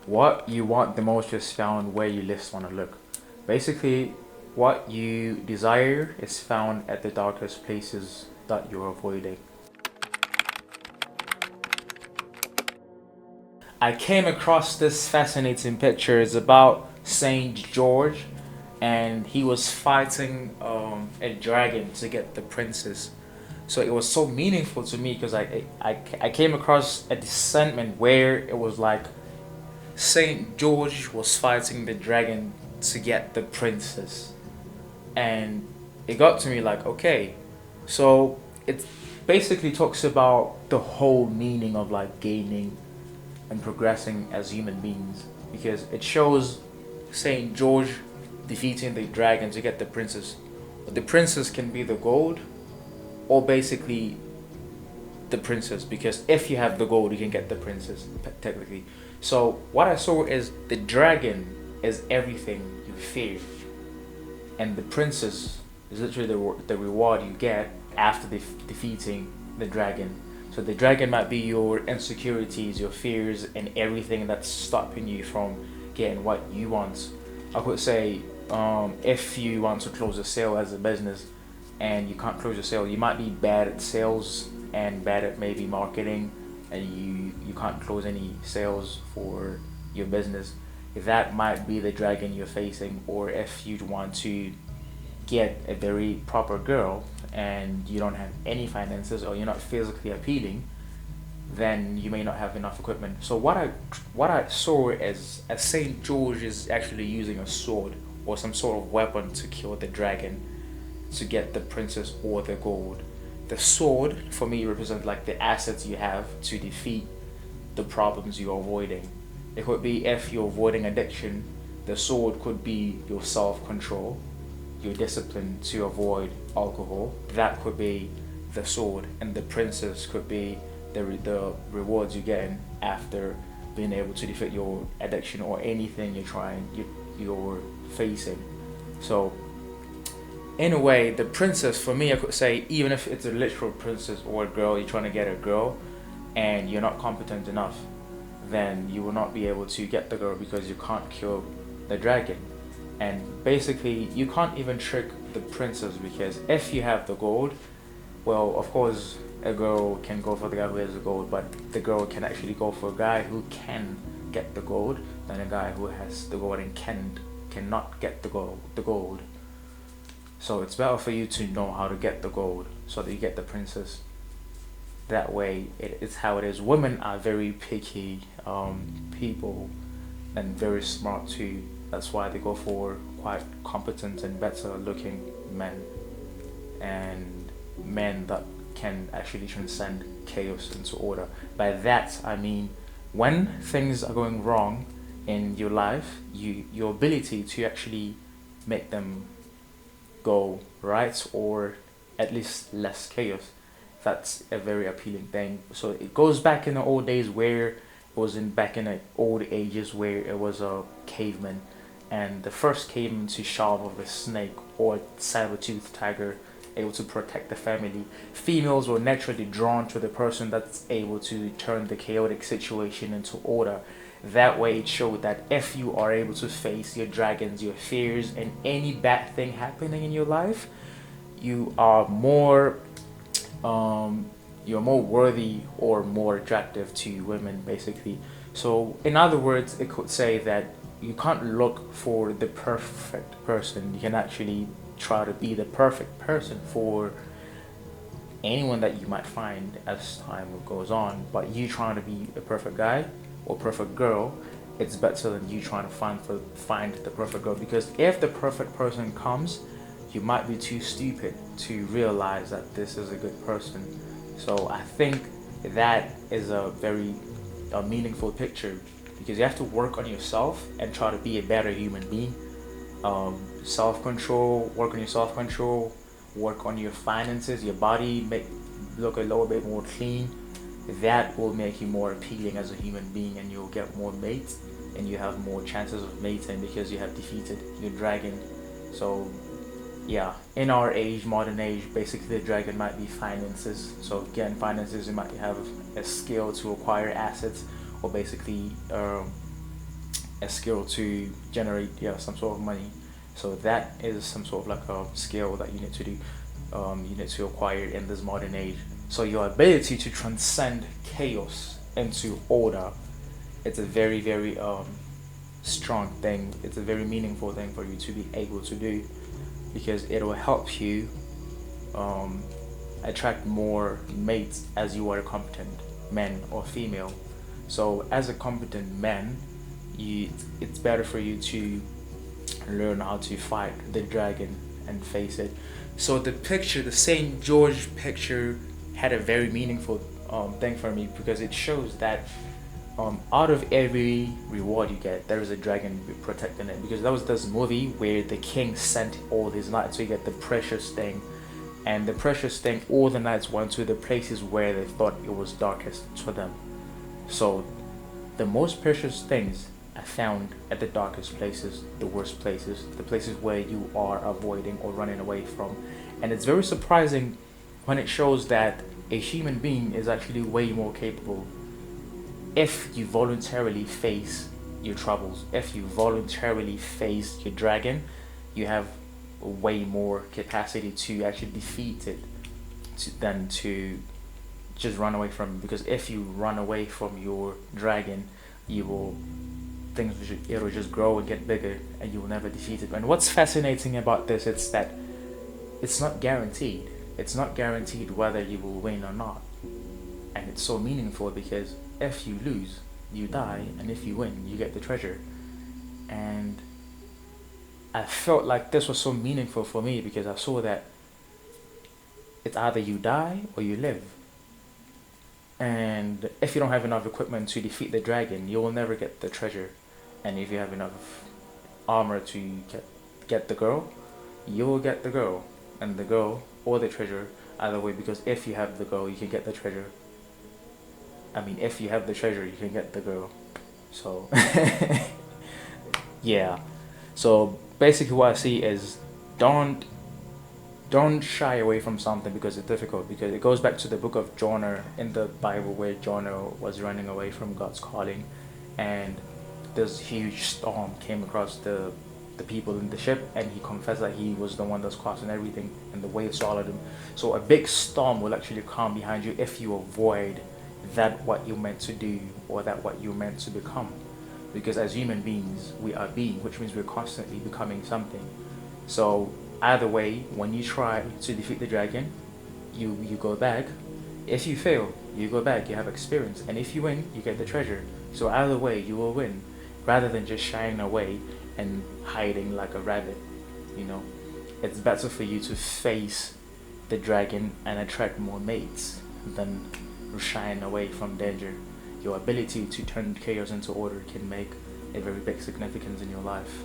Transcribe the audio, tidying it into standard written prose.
What you want the most is found where you least want to look. Basically, what you desire is found at the darkest places that you're avoiding. I came across this fascinating picture. It's about Saint George, and he was fighting a dragon to get the princess. So it was so meaningful to me because I came across a sentiment where it was like Saint George was fighting the dragon to get the princess, and it got to me like, okay, so it basically talks about the whole meaning of like gaining and progressing as human beings because it shows Saint George defeating the dragon to get the princess. But the princess can be the gold or basically the princess because if you have the gold you can get the princess technically. So what I saw is the dragon is everything you fear, and the princess is literally the reward you get after defeating the dragon. So the dragon might be your insecurities, your fears, and everything that's stopping you from getting what you want. I could say, if you want to close a sale as a business and you can't close a sale, you might be bad at sales and bad at maybe marketing, and you can't close any sales for your business. That might be the dragon you're facing. Or if you want to get a very proper girl and you don't have any finances or you're not physically appealing, then you may not have enough equipment. So what I saw is as Saint George is actually using a sword or some sort of weapon to kill the dragon to get the princess or the gold. The sword for me represents like the assets you have to defeat the problems you're avoiding. It could be if you're avoiding addiction, the sword could be your self-control, your discipline to avoid alcohol. That could be the sword, and the princess could be the rewards you get after being able to defeat your addiction or anything you're facing. So in a way, the princess for me, I could say, even if it's a literal princess or a girl, you're trying to get a girl and you're not competent enough, then you will not be able to get the girl because you can't kill the dragon. And basically, you can't even trick the princess because if you have the gold, well, of course, a girl can go for the guy who has the gold, but the girl can actually go for a guy who can get the gold than a guy who has the gold and cannot get the gold. So it's better for you to know how to get the gold so that you get the princess. That way, it's how it is. Women are very picky people and very smart too. That's why they go for quite competent and better looking men, and men that can actually transcend chaos into order. By that I mean when things are going wrong in your life, your ability to actually make them go right or at least less chaos. That's a very appealing thing. So it goes back in the old days where it was back in the old ages where it was a caveman, and the first caveman to shove of a snake or saber-toothed tiger able to protect the family. Females were naturally drawn to the person that's able to turn the chaotic situation into order. That way it showed that if you are able to face your dragons, your fears, and any bad thing happening in your life, you are more you're more worthy or more attractive to women basically. So in other words, it could say that you can't look for the perfect person. You can actually try to be the perfect person for anyone that you might find as time goes on. But you trying to be a perfect guy or perfect girl, it's better than you trying to find the perfect girl, because if the perfect person comes, you might be too stupid to realize that this is a good person. So I think that is a meaningful picture because you have to work on yourself and try to be a better human being. Self-control, work on your self-control, work on your finances, your body, make look a little bit more clean. That will make you more appealing as a human being, and you'll get more mates and you have more chances of mating because you have defeated your dragon. So yeah, in our age, modern age, basically the dragon might be finances. So again, finances, you might have a skill to acquire assets or basically a skill to generate, yeah, some sort of money. So that is some sort of like a skill that you need to do. You need to acquire in this modern age. So your ability to transcend chaos into order, it's a very, very strong thing. It's a very meaningful thing for you to be able to do, because it will help you um, attract more mates as you are a competent man or female. So as a competent man, it's better for you to learn how to fight the dragon and face it. So the picture, the Saint George picture, had a very meaningful thing for me, because it shows that out of every reward you get, there is a dragon protecting it. Because that was this movie where the king sent all his knights to get the precious thing, and the precious thing, all the knights went to the places where they thought it was darkest for them. So the most precious things are found at the darkest places, the worst places, the places where you are avoiding or running away from. And it's very surprising when it shows that a human being is actually way more capable if you voluntarily face your troubles. If you voluntarily face your dragon, you have way more capacity to actually defeat it than to just run away from it. Because if you run away from your dragon, you will it'll just grow and get bigger, and you will never defeat it. And what's fascinating about this is that it's not guaranteed. It's not guaranteed whether you will win or not. And it's so meaningful, because if you lose, you die, and if you win, you get the treasure. And I felt like this was so meaningful for me, because I saw that it's either you die or you live. And if you don't have enough equipment to defeat the dragon, you will never get the treasure. And if you have enough armor to get the girl, you will get the girl, and the girl or the treasure, either way. Because if you have the girl, you can get the treasure. I mean, if you have the treasure, you can get the girl. So yeah. So basically, what I see is, don't don't shy away from something because it's difficult, because it goes back to the book of Jonah in the Bible, where Jonah was running away from God's calling, and this huge storm came across the people in the ship, and he confessed that he was the one that's causing everything, and the waves swallowed him. So a big storm will actually come behind you if you avoid that what you're meant to do, or that what you're meant to become. Because as human beings, we are being, which means we're constantly becoming something. So either way, when you try to defeat the dragon, you go back. If you fail, you go back, you have experience, and if you win, you get the treasure. So either way, you will win, rather than just shying away and hiding like a rabbit. You know, it's better for you to face the dragon and attract more mates than shying away from danger. Your ability to turn chaos into order can make a very big significance in your life.